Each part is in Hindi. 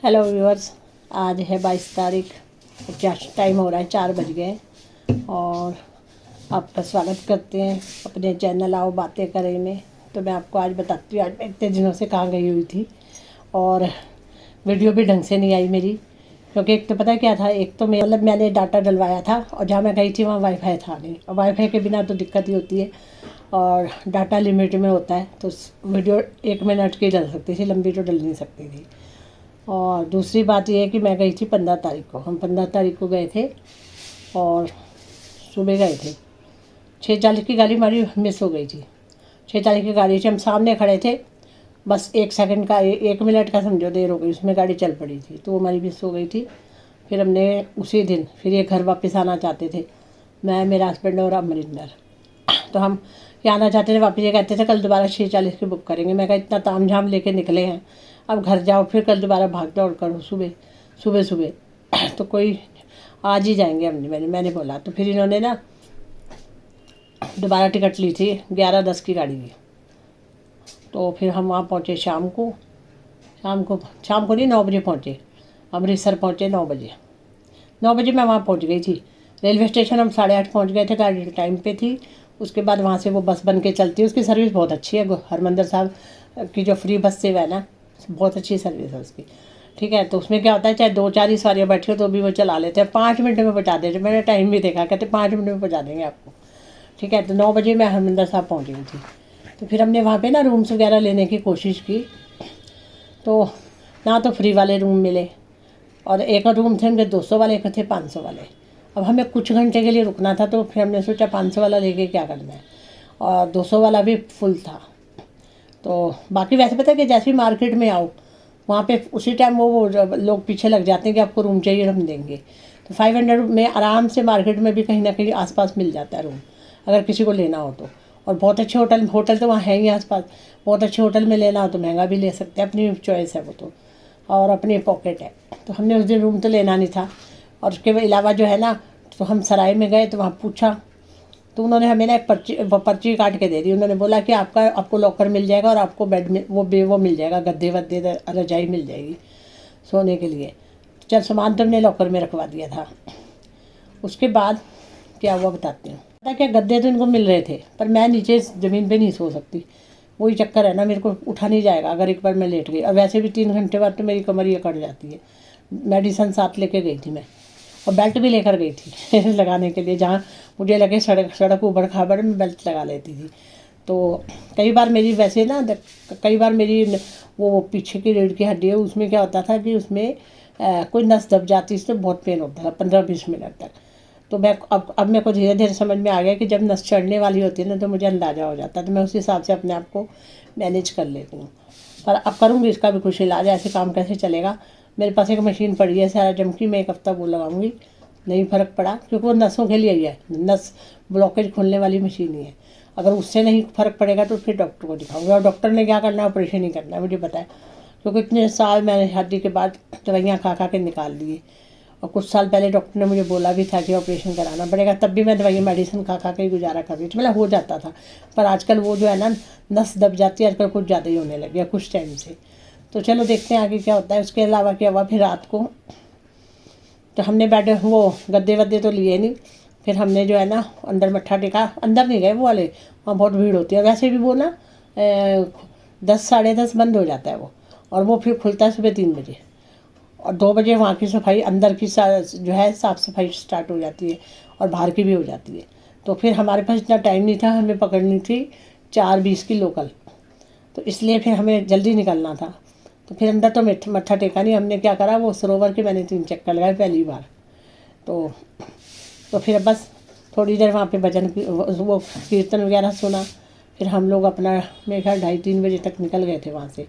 हेलो व्यूअर्स, आज है 22 तारीख। टाइम हो रहा है 4 बज गए और आपका स्वागत करते हैं अपने चैनल आओ बातें करें में। तो मैं आपको आज बताती हूँ आज मैं इतने दिनों से कहाँ गई हुई थी और वीडियो भी ढंग से नहीं आई मेरी, क्योंकि एक तो पता है क्या था, एक तो मैंने डाटा डलवाया था और जहाँ मैं गई थी वहाँ वाईफाई था नहीं, और वाईफाई के बिना तो दिक्कत ही होती है और डाटा लिमिट में होता है, तो वीडियो 1 मिनट की डल सकती थी, लंबी तो डल नहीं सकती थी। और दूसरी बात यह है कि मैं गई थी 15 तारीख को, हम 15 तारीख को गए थे और सुबह गए थे। 6:40 की गाड़ी हमारी मिस हो गई थी। 6:40 की गाड़ी से हम सामने खड़े थे, बस 1 सेकंड का 1 मिनट का समझो देर हो गई, उसमें गाड़ी चल पड़ी थी, तो वो हमारी मिस हो गई थी। फिर हमने उसी दिन फिर ये घर वापस आना चाहते थे, मैं, मेरा हस्बैंड और अमरिंदर। तो हम ये आना चाहते थे वापस, ये कहते थे कल दोबारा 6:40 की बुक करेंगे। मैं कहा इतना ताम झाम लेके निकले हैं, अब घर जाओ फिर कल दोबारा भाग दौड़ करो सुबह सुबह सुबह तो कोई आज ही जाएंगे हमने, मैंने बोला। तो फिर इन्होंने ना दोबारा टिकट ली थी 11:10 की गाड़ी की। तो फिर हम वहाँ पहुँचे शाम को नहीं 9 बजे पहुँचे, अमृतसर पहुँचे 9 बजे। 9 बजे मैं वहाँ पहुँच गई थी। रेलवे स्टेशन हम 8:30 पहुँच गए थे, गाड़ी टाइम पे थी। उसके बाद वहाँ से वो बस बन के चलती है, उसकी सर्विस बहुत अच्छी है। हरमंदर साहब की जो फ्री बस सेवा है ना, बहुत अच्छी सर्विस है उसकी। ठीक है, तो उसमें क्या होता है, चाहे 2-4 ही सवारियाँ बैठी हो तो भी वो चला लेते हैं, 5 मिनट में पहुँचा देते। मैंने टाइम भी देखा, कहते 5 मिनट में पहुँचा देंगे आपको। ठीक है, तो 9 बजे मैं हरमंदर साहब पहुँच गई थी। तो फिर हमने वहाँ पे ना रूम्स वगैरह लेने की कोशिश की, तो ना तो फ्री वाले रूम मिले, और एक रूम थे उनके 200 वाले, एक थे 500 वाले। अब हमें कुछ घंटे के लिए रुकना था, तो फिर हमने सोचा 500 वाला लेके क्या करना है, और 200 वाला भी फुल था। तो बाकी वैसे पता है कि जैसे ही मार्केट में आओ वहाँ पे उसी टाइम वो लोग पीछे लग जाते हैं कि आपको रूम चाहिए हम देंगे। तो 500 में आराम से मार्केट में भी कहीं ना कहीं आसपास मिल जाता है रूम, अगर किसी को लेना हो तो। और बहुत अच्छे होटल तो वहाँ है ही आसपास, बहुत अच्छे होटल में लेना हो तो महंगा भी ले सकते हैं, अपनी चॉइस है वो तो, और अपनी पॉकेट है। तो हमने उस दिन रूम तो लेना नहीं था। और उसके अलावा जो है ना, तो हम सराय में गए तो वहाँ पूछा, तो उन्होंने हमें ना एक पर्ची काट के दे दी। उन्होंने बोला कि आपको लॉकर मिल जाएगा और आपको बेड में वो मिल जाएगा, गद्दे वद्दे रजाई मिल जाएगी सोने के लिए। चल सामान तो हमने लॉकर में रखवा दिया था। उसके बाद क्या हुआ बताती हूँ। पता क्या, गद्दे तो इनको मिल रहे थे पर मैं नीचे ज़मीन पे नहीं सो सकती, वही चक्कर है ना, मेरे को उठा नहीं जाएगा अगर एक बार मैं लेट गई। और वैसे भी 3 घंटे बाद तो मेरी कमर ये कट जाती है। मेडिसन साथ लेके गई थी मैं, और बेल्ट भी लेकर गई थी लगाने के लिए, जहाँ मुझे लगे सड़क ऊबड़ खाबड़ में बेल्ट लगा लेती थी। तो कई बार मेरी वैसे ना, कई बार मेरी वो पीछे की रीढ़ की हड्डी है, उसमें क्या होता था कि उसमें कोई नस दब जाती थी तो बहुत पेन होता था 15-20 मिनट तक। तो मैं अब मेरे को धीरे धीरे समझ में आ गया कि जब नस चढ़ने वाली होती है ना, तो मुझे अंदाज़ा हो जाता है, तो मैं उस हिसाब से अपने आप को मैनेज कर लेती हूँ। पर अब करूँगी इसका भी कुछ इलाज, ऐसे काम कैसे चलेगा। मेरे पास एक मशीन पड़ी है सारा जम की, मैं 1 हफ्ता वो लगाऊंगी, नहीं फ़र्क पड़ा, क्योंकि वो नसों के लिए ही है, नस ब्लॉकेज खोलने वाली मशीन ही है। अगर उससे नहीं फ़र्क पड़ेगा तो फिर डॉक्टर को दिखाऊंगी, और डॉक्टर ने क्या करना है, ऑपरेशन ही करना है, मुझे पता है, क्योंकि इतने साल मैंने शादी के बाद दवाइयाँ खा खा के निकाल दिए। और कुछ साल पहले डॉक्टर ने मुझे बोला भी था कि ऑपरेशन कराना पड़ेगा, तब भी मैं दवाइयाँ मेडिसिन खा खा के ही गुजारा कर रही थी, मतलब हो जाता था। पर आजकल वो जो है ना, नस दब जाती है आजकल, कुछ ज़्यादा ही होने लग गया कुछ टाइम से। तो चलो देखते हैं आगे क्या होता है। उसके अलावा क्या हुआ, फिर रात को तो हमने बेड वो गद्दे वद्दे तो लिए नहीं, फिर हमने जो है ना अंदर मत्था टेका। अंदर नहीं गए वो वाले, वहाँ बहुत भीड़ होती है, वैसे भी वो ना 10-10:30 बंद हो जाता है वो, और वो फिर खुलता है सुबह 3 बजे। और 2 बजे वहाँ की सफाई, अंदर की जो है साफ़ सफाई स्टार्ट हो जाती है, और बाहर की भी हो जाती है। तो फिर हमारे पास इतना टाइम नहीं था, हमें पकड़नी थी 4:20 की लोकल, तो इसलिए फिर हमें जल्दी निकलना था। तो फिर अंदर तो मत्था टेका नहीं, हमने क्या करा, वो सरोवर के मैंने 3 चक्कर लगाए पहली बार। तो फिर बस थोड़ी देर वहाँ पे भजन वो कीर्तन वगैरह सुना। फिर हम लोग अपना मेरे ख्याल 2:30-3 बजे तक निकल गए थे वहाँ से।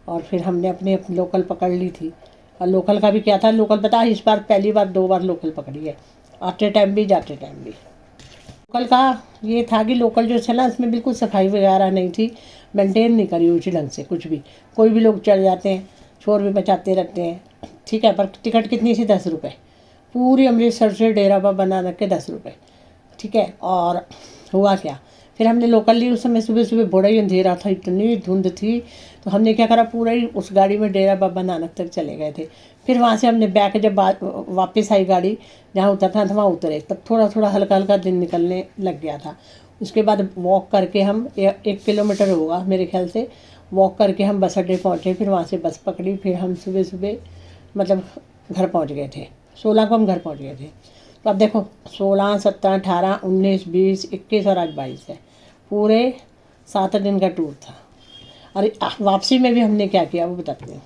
और फिर हमने अपनी लोकल पकड़ ली थी। और लोकल का भी क्या था, लोकल पता है इस बार पहली बार 2 बार लोकल पकड़ी है, आते टाइम भी जाते टाइम भी। लोकल का ये था कि लोकल जो चला उसमें बिल्कुल सफाई वगैरह नहीं थी, मेंटेन नहीं करी हुई थी ढंग से कुछ भी। कोई भी लोग चढ़ जाते हैं, शोर भी मचाते रहते हैं। ठीक है, पर टिकट कितनी थी, 10 रुपये, पूरी अमृतसर से डेरा बाबा नानक के 10 रुपये। ठीक है, और हुआ क्या, फिर हमने लोकल ली, उस समय सुबह सुबह बड़ा ही अंधेरा था, इतनी धुंध थी। तो हमने क्या करा, पूरा ही उस गाड़ी में डेरा बाबा नानक तक चले गए थे। फिर वहाँ से हमने बैक जब वापस आई गाड़ी, जहाँ उतरना था वहाँ उतरे, तब थोड़ा थोड़ा हल्का हल्का दिन निकलने लग गया था। उसके बाद वॉक करके हम 1 किलोमीटर होगा मेरे ख्याल से, वॉक करके हम बस अड्डे पहुँचे। फिर वहाँ से बस पकड़ी, फिर हम सुबह सुबह मतलब घर पहुँच गए थे। 16 को हम घर पहुँच गए थे। तो अब देखो 16, 17, 18, 19, 20, 21 और आज 22 है। पूरे 7 दिन का टूर था। और वापसी में भी हमने क्या किया वो बताती हूँ।